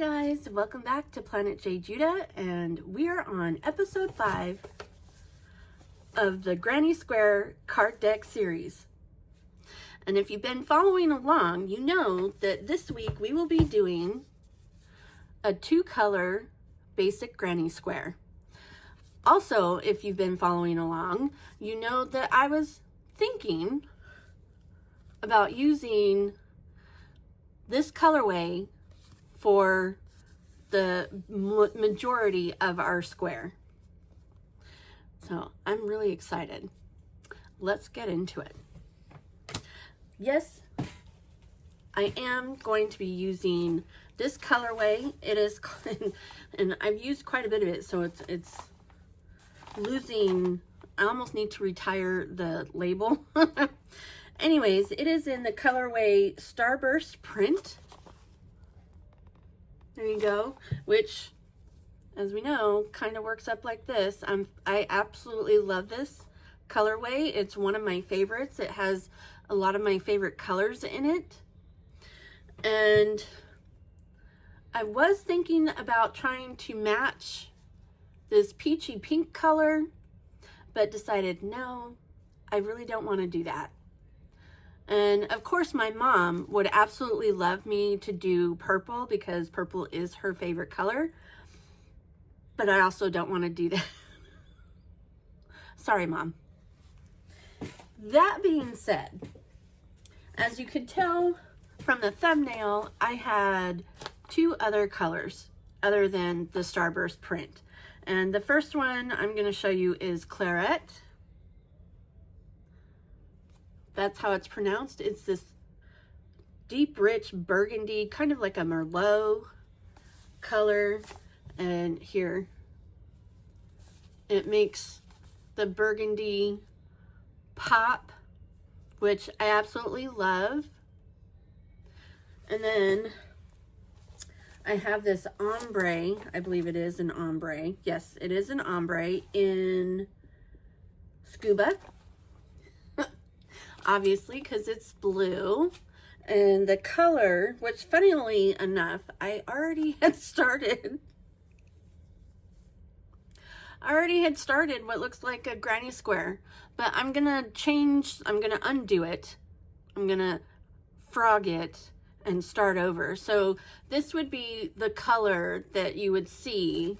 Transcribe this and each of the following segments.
guys, welcome back to Planet JeJuDa, and we are on episode 5 of the Granny Square card deck series. And if you've been following along, you know that this week we will be doing a 2-color basic Granny Square. Also, if you've been following along, you know that I was thinking about using this colorway for the majority of our square. So I'm really excited. Let's get into it. Yes, I am going to be using this colorway. It is, and I've used quite a bit of it, so it's losing. I almost need to retire the label. Anyways, it is in the colorway Starburst Print. There you go, which, as we know, kind of works up like this. I absolutely love this colorway. It's one of my favorites. It has a lot of my favorite colors in it. And I was thinking about trying to match this peachy pink color, but decided, no, I really don't want to do that. And of course, my mom would absolutely love me to do purple because purple is her favorite color. But I also don't want to do that. Sorry, Mom. That being said, as you could tell from the thumbnail, I had 2 other colors other than the Starburst Print. And the first one I'm going to show you is Claret. That's how it's pronounced. It's this deep, rich burgundy, kind of like a Merlot color. And here, it makes the burgundy pop, which I absolutely love. And then I have this ombre. I believe it is an ombre. Yes, it is an ombre in Scuba. Obviously, because it's blue. And the color, which funnily enough, I already had started what looks like a granny square, but I'm gonna undo it. I'm gonna frog it and start over. So this would be the color that you would see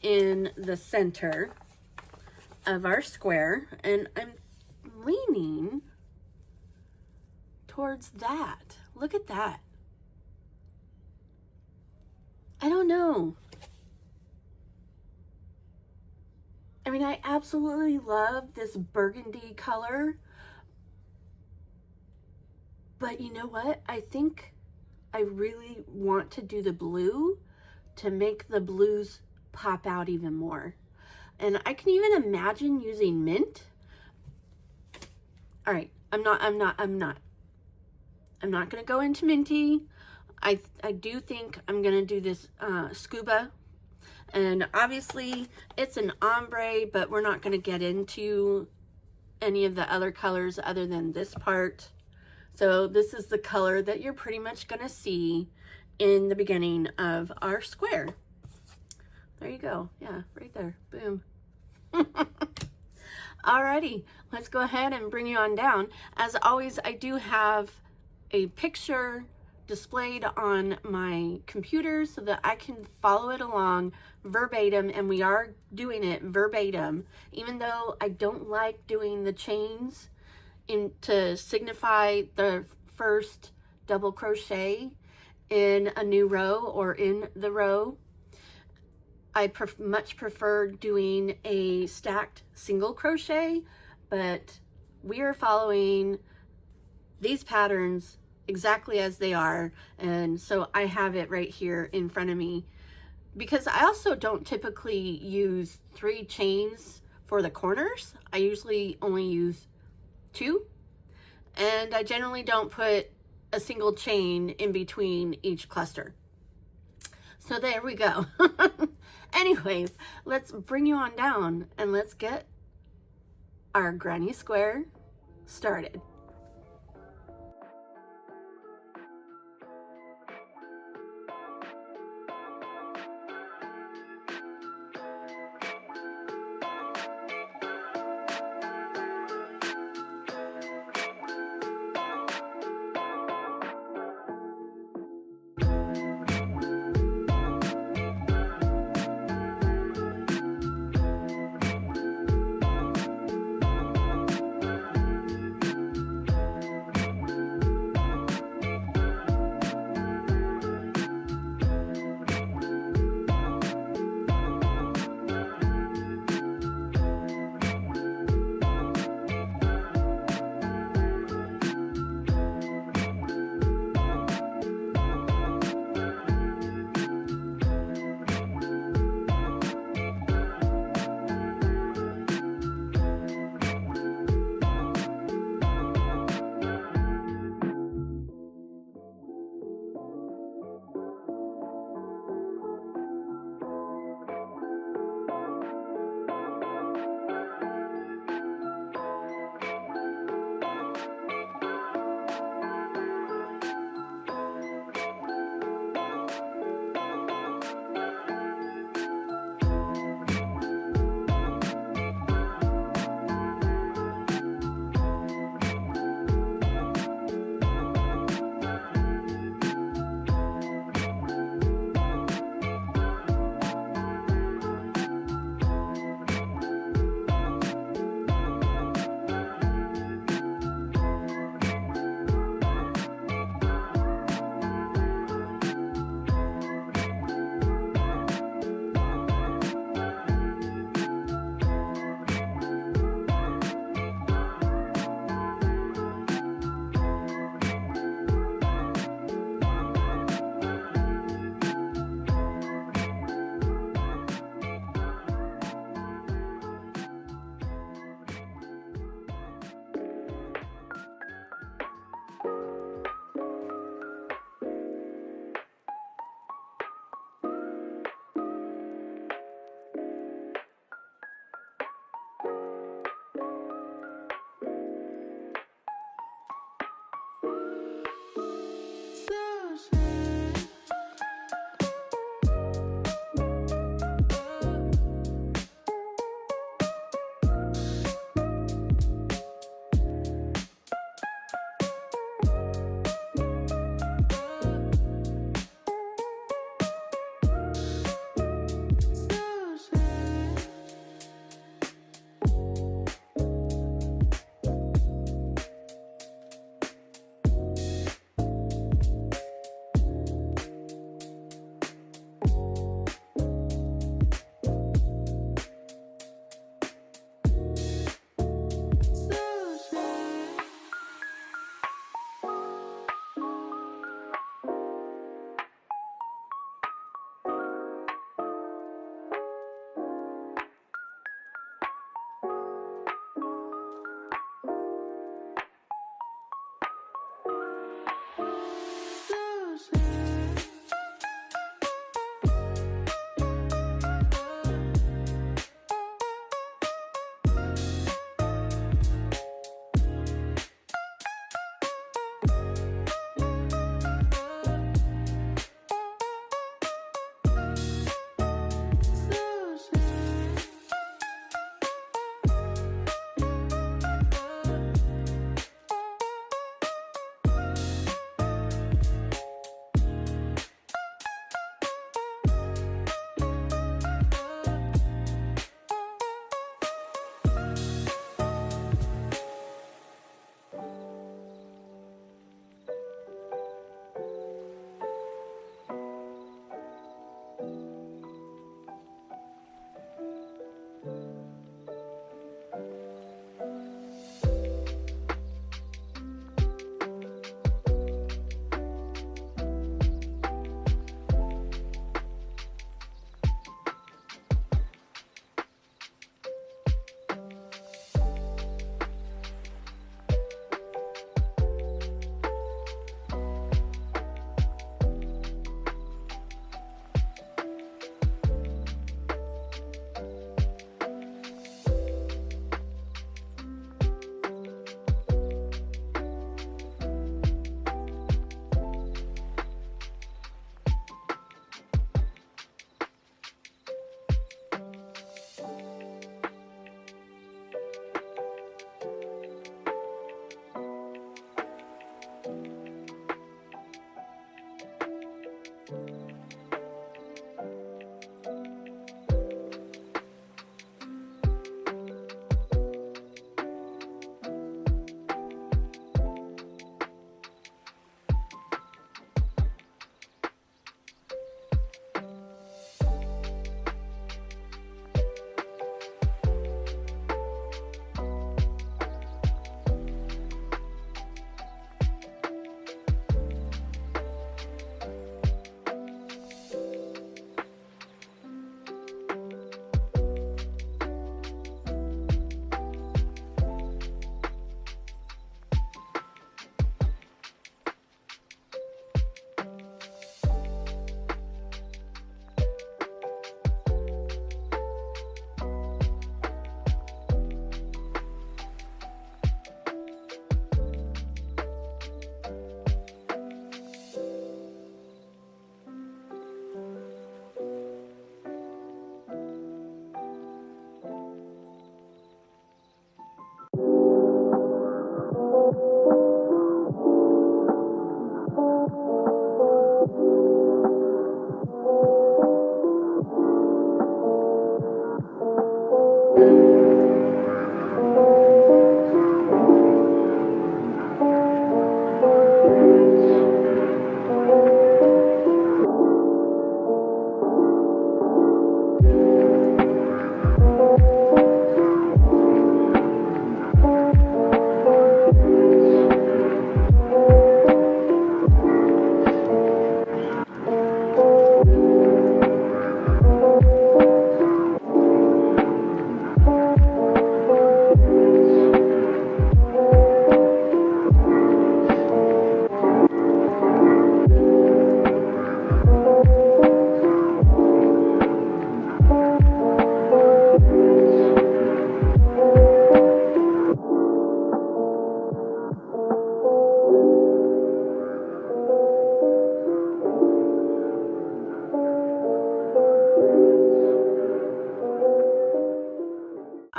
in the center of our square, and I'm leaning towards that. Look at that. I don't know. I mean, I absolutely love this burgundy color. But you know what? I think I really want to do the blue to make the blues pop out even more. And I can even imagine using mint. All right, I'm not going to go into minty. I do think I'm going to do this Scuba. And obviously, it's an ombre, but we're not going to get into any of the other colors other than this part. So this is the color that you're pretty much going to see in the beginning of our square. There you go. Yeah, right there. Boom. Alrighty, let's go ahead and bring you on down. As always, I do have a picture displayed on my computer so that I can follow it along verbatim, and we are doing it verbatim, even though I don't like doing the chains to signify the first double crochet in a new row or in the row. I much prefer doing a stacked single crochet, but we are following these patterns exactly as they are, and so I have it right here in front of me because I also don't typically use 3 chains for the corners. I usually only use 2, and I generally don't put a single chain in between each cluster. So there we go. Anyways, let's bring you on down and let's get our granny square started.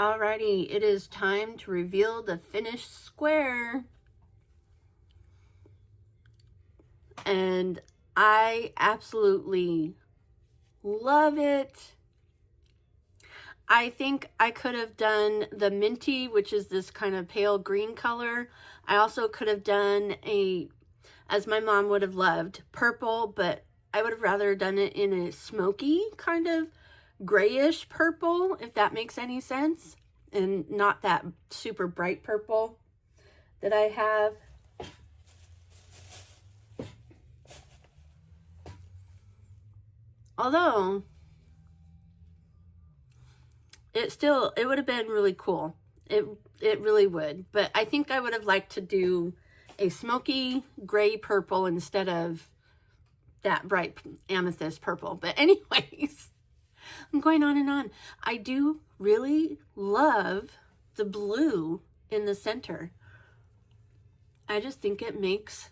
Alrighty, it is time to reveal the finished square. And I absolutely love it. I think I could have done the minty, which is this kind of pale green color. I also could have done a, as my mom would have loved, purple, but I would have rather done it in a smoky kind of grayish purple, if that makes any sense, and not that super bright purple that I have. Although it would have been really cool. It really would. But I think I would have liked to do a smoky gray purple instead of that bright amethyst purple. But anyways, I'm going on and on. I do really love the blue in the center. I just think it makes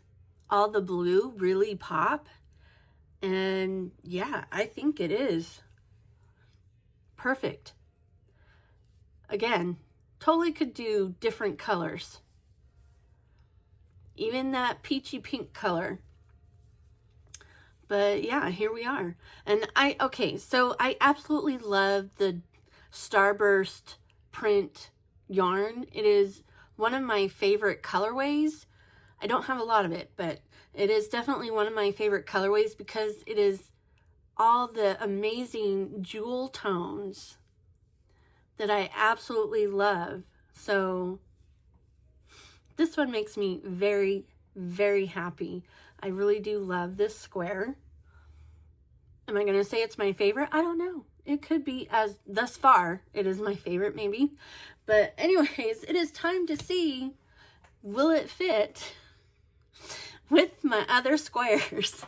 all the blue really pop. And yeah, I think it is perfect. Again, totally could do different colors. Even that peachy pink color. But yeah, here we are. And okay, so I absolutely love the Starburst print yarn. It is one of my favorite colorways. I don't have a lot of it, but it is definitely one of my favorite colorways because it is all the amazing jewel tones that I absolutely love. So this one makes me very, very happy. I really do love this square. Am I going to say it's my favorite? I don't know. It could be, as thus far, it is my favorite maybe. But anyways, it is time to see, will it fit with my other squares?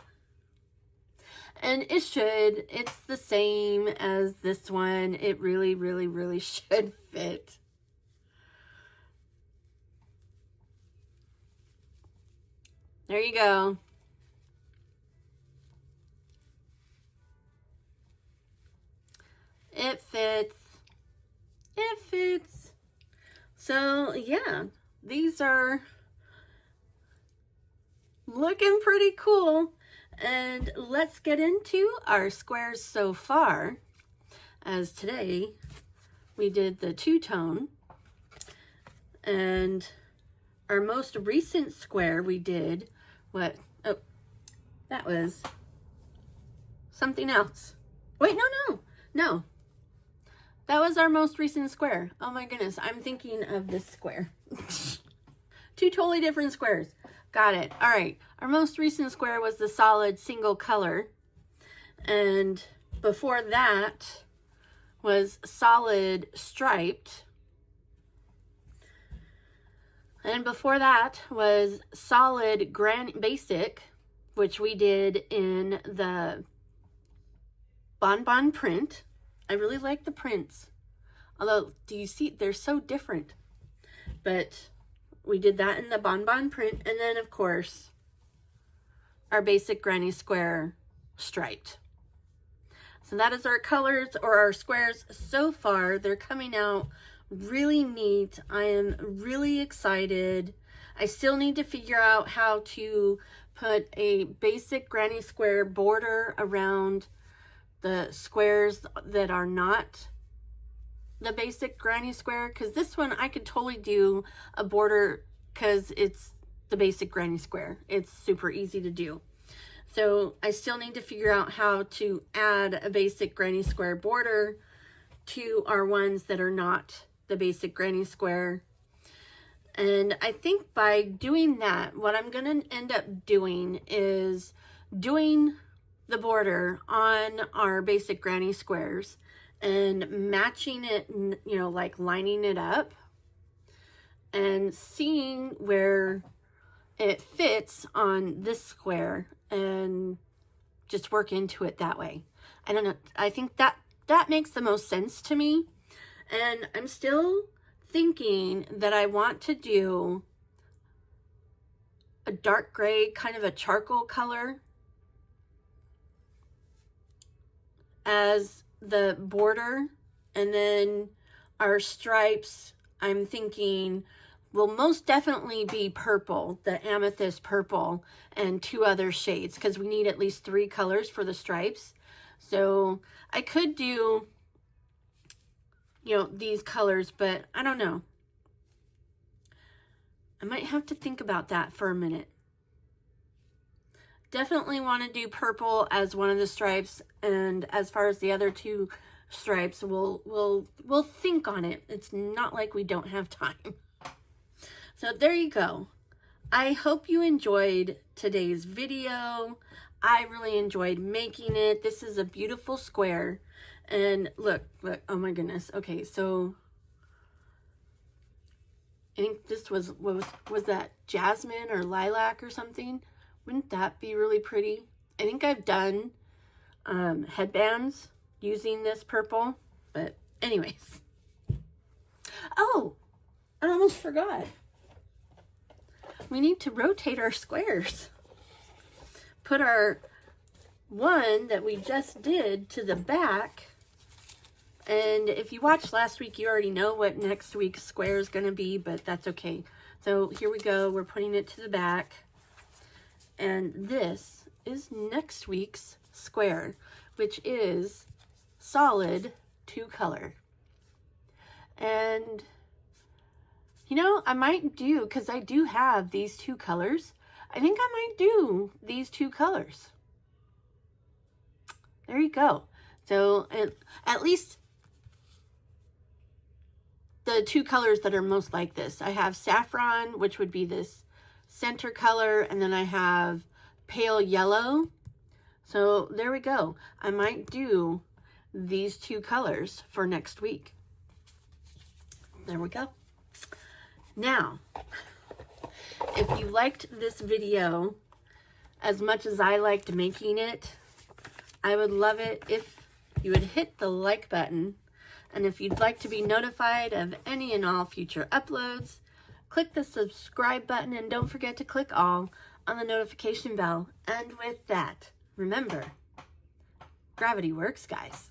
And it should. It's the same as this one. It really, really, really should fit. There you go. It fits. It fits. So yeah, these are looking pretty cool. And let's get into our squares so far. As today we did the two-tone, and our most recent square we did what? Oh, that was something else. Wait, no. That was our most recent square. Oh my goodness, I'm thinking of this square. Two totally different squares. Got it. All right. Our most recent square was the solid single color. And before that was solid striped. And before that was solid basic, which we did in the bonbon print. I really like the prints. Although, do you see, they're so different. But we did that in the bonbon print. And then, of course, our basic granny square striped. So that is our colors, or our squares so far. They're coming out really neat. I am really excited. I still need to figure out how to put a basic granny square border around the squares that are not the basic granny square, because this one I could totally do a border because it's the basic granny square. It's super easy to do. So I still need to figure out how to add a basic granny square border to our ones that are not the basic granny square. And I think by doing that, what I'm going to end up doing is doing the border on our basic granny squares and matching it, you know, like lining it up and seeing where it fits on this square and just work into it that way. I don't know. I think that makes the most sense to me. And I'm still thinking that I want to do a dark gray, kind of a charcoal color as the border, and then our stripes, I'm thinking, will most definitely be purple, the amethyst purple, and 2 other shades, because we need at least 3 colors for the stripes. So I could do, you know, these colors, but I don't know. I might have to think about that for a minute. Definitely want to do purple as one of the stripes, and as far as the other 2 stripes, we'll think on it. It's not like we don't have time. So there you go. I hope you enjoyed today's video. I really enjoyed making it. This is a beautiful square. And look, oh my goodness. Okay, so I think this was that jasmine or lilac or something? Wouldn't that be really pretty? I think I've done headbands using this purple, but anyways. Oh, I almost forgot. We need to rotate our squares. Put our one that we just did to the back. And if you watched last week, you already know what next week's square is going to be, but that's okay. So here we go. We're putting it to the back. And this is next week's square, which is solid 2 color. And you know, I might do, because I do have these 2 colors. I think I might do these 2 colors. There you go. So at least the 2 colors that are most like this. I have saffron, which would be this center color, and then I have pale yellow. So there we go. I might do these 2 colors for next week. There we go. Now, if you liked this video as much as I liked making it, I would love it if you would hit the like button. And if you'd like to be notified of any and all future uploads, click the subscribe button, and don't forget to click all on the notification bell. And with that, remember, gravity works, guys.